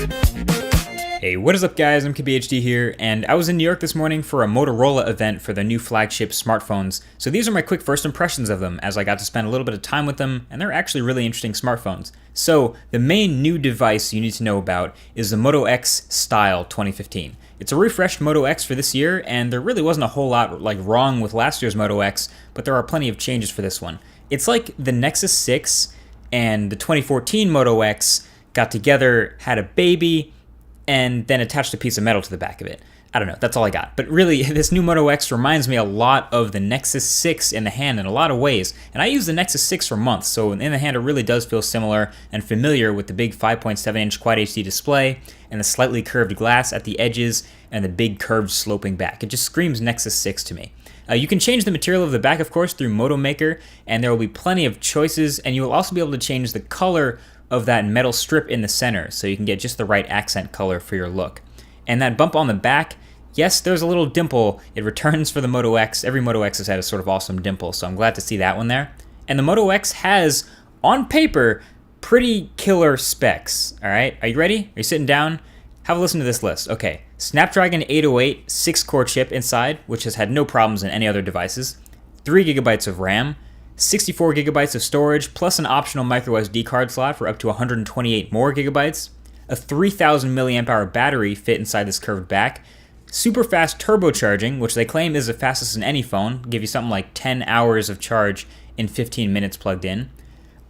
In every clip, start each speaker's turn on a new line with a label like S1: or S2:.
S1: Hey, what is up guys, I'm KBHD here, and I was in New York this morning for a Motorola event for their new flagship smartphones. So these are my quick first impressions of them, as I got to spend a little bit of time with them, and they're actually really interesting smartphones. So the main new device you need to know about is the Moto X Style 2015. It's a refreshed Moto X for this year, and there really wasn't a whole lot wrong with last year's Moto X, but there are plenty of changes for this one. It's like the Nexus 6 and the 2014 Moto X got together, had a baby, and then attached a piece of metal to the back of it. I don't know, that's all I got. But really, this new Moto X reminds me a lot of the Nexus 6 in the hand in a lot of ways. And I use the Nexus 6 for months, so in the hand it really does feel similar and familiar with the big 5.7-inch Quad HD display and the slightly curved glass at the edges and the big curved sloping back. It just screams Nexus 6 to me. You can change the material of the back, of course, through Moto Maker, and there will be plenty of choices, and you will also be able to change the color of that metal strip in the center, so you can get just the right accent color for your look. And that bump on the back, yes, there's a little dimple. It returns for the Moto X. Every Moto X has had a sort of awesome dimple, so I'm glad to see that one there. And the Moto X has, on paper, pretty killer specs. All right, are you ready? Are you sitting down? Have a listen to this list. Okay, Snapdragon 808 6-core chip inside, which has had no problems in any other devices. 3 gigabytes of RAM. 64 gigabytes of storage, plus an optional microSD card slot for up to 128 more gigabytes. A 3000 milliamp hour battery fit inside this curved back. Super fast turbocharging, which they claim is the fastest in any phone. Give you something like 10 hours of charge in 15 minutes plugged in.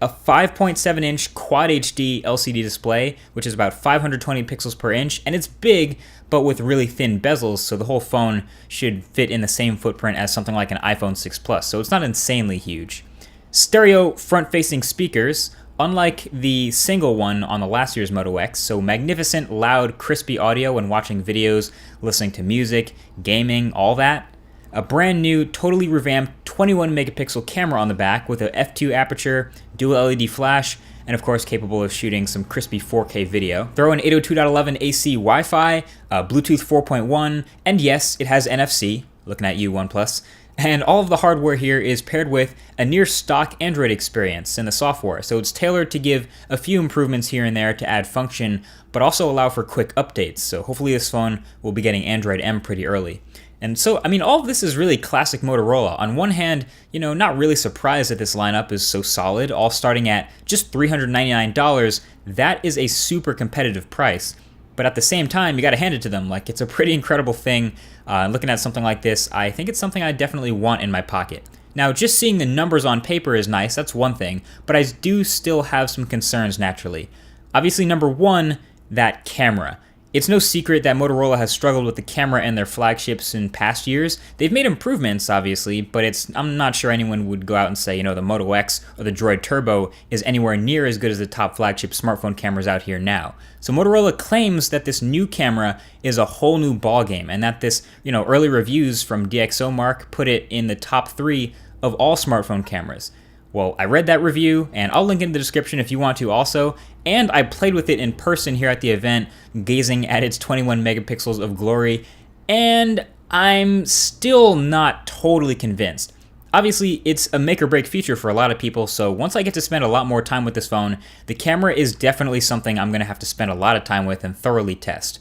S1: A 5.7-inch Quad HD LCD display, which is about 520 pixels per inch, and it's big, but with really thin bezels, so the whole phone should fit in the same footprint as something like an iPhone 6 Plus, so it's not insanely huge. Stereo front-facing speakers, unlike the single one on the last year's Moto X, so magnificent, loud, crispy audio when watching videos, listening to music, gaming, all that. A brand new, totally revamped 21 megapixel camera on the back with a f2 aperture, dual LED flash, and of course capable of shooting some crispy 4K video. Throw in 802.11 AC Wi-Fi, Bluetooth 4.1, and yes, it has NFC, looking at you OnePlus. And all of the hardware here is paired with a near stock Android experience in the software, so it's tailored to give a few improvements here and there to add function, but also allow for quick updates, so hopefully this phone will be getting Android M pretty early. And so, I mean, all of this is really classic Motorola. On one hand, not really surprised that this lineup is so solid, all starting at just $399. That is a super competitive price. But at the same time, you gotta hand it to them. It's a pretty incredible thing. Looking at something like this, I think it's something I definitely want in my pocket. Now, just seeing the numbers on paper is nice, that's one thing, but I do still have some concerns naturally. Obviously, number one, that camera. It's no secret that Motorola has struggled with the camera in their flagships in past years. They've made improvements, obviously, but I'm not sure anyone would go out and say, the Moto X or the Droid Turbo is anywhere near as good as the top flagship smartphone cameras out here now. So Motorola claims that this new camera is a whole new ballgame, and that this, early reviews from DxOMark put it in the top 3 of all smartphone cameras. Well, I read that review, and I'll link it in the description if you want to also, and I played with it in person here at the event, gazing at its 21 megapixels of glory, and I'm still not totally convinced. Obviously, it's a make-or-break feature for a lot of people, so once I get to spend a lot more time with this phone, the camera is definitely something I'm going to have to spend a lot of time with and thoroughly test.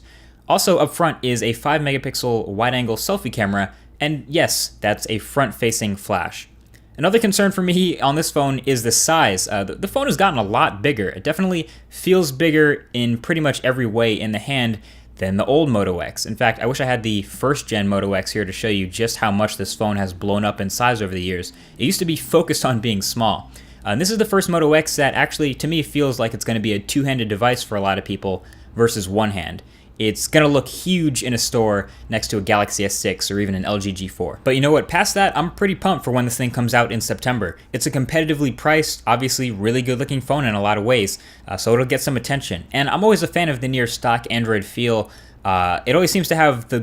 S1: Also up front is a 5 megapixel wide-angle selfie camera, and yes, that's a front-facing flash. Another concern for me on this phone is the size. The phone has gotten a lot bigger. It definitely feels bigger in pretty much every way in the hand than the old Moto X. In fact, I wish I had the first gen Moto X here to show you just how much this phone has blown up in size over the years. It used to be focused on being small. And this is the first Moto X that actually, to me, feels like it's going to be a two-handed device for a lot of people versus one hand. It's going to look huge in a store next to a Galaxy S6 or even an LG G4. But you know what? Past that, I'm pretty pumped for when this thing comes out in September. It's a competitively priced, obviously really good looking phone in a lot of ways, so it'll get some attention. And I'm always a fan of the near stock Android feel. It always seems to have the,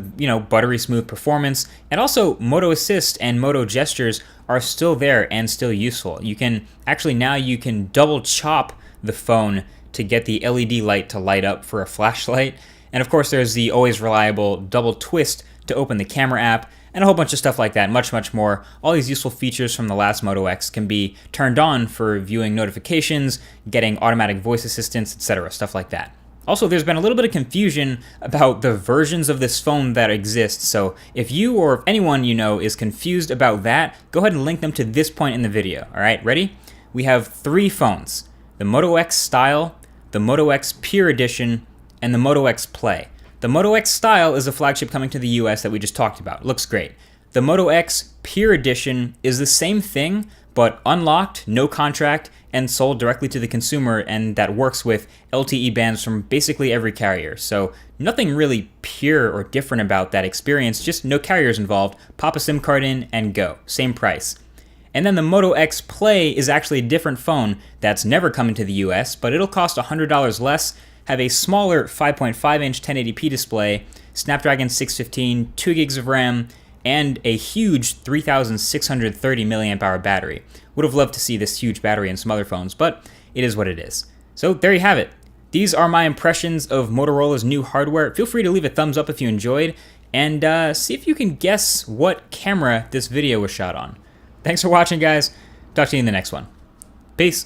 S1: buttery smooth performance, and also Moto Assist and Moto Gestures are still there and still useful. You can double chop the phone to get the LED light to light up for a flashlight. And of course, there's the always reliable double twist to open the camera app, and a whole bunch of stuff like that, much, much more. All these useful features from the last Moto X can be turned on for viewing notifications, getting automatic voice assistance, etc., stuff like that. Also, there's been a little bit of confusion about the versions of this phone that exist, so if you or if anyone you know is confused about that, go ahead and link them to this point in the video. Alright, ready? We have 3 phones: the Moto X Style, the Moto X Pure Edition, and the Moto X Play. The Moto X Style is a flagship coming to the US that we just talked about. It looks great. The Moto X Pure Edition is the same thing, but unlocked, no contract, and sold directly to the consumer, and that works with LTE bands from basically every carrier. So nothing really pure or different about that experience, just no carriers involved. Pop a SIM card in and go. Same price. And then the Moto X Play is actually a different phone that's never coming to the US, but it'll cost $100 less, have a smaller 5.5-inch 1080p display, Snapdragon 615, 2 gigs of RAM, and a huge 3,630 milliamp hour battery. Would have loved to see this huge battery in some other phones, but it is what it is. So there you have it. These are my impressions of Motorola's new hardware. Feel free to leave a thumbs up if you enjoyed, and see if you can guess what camera this video was shot on. Thanks for watching, guys. Talk to you in the next one. Peace.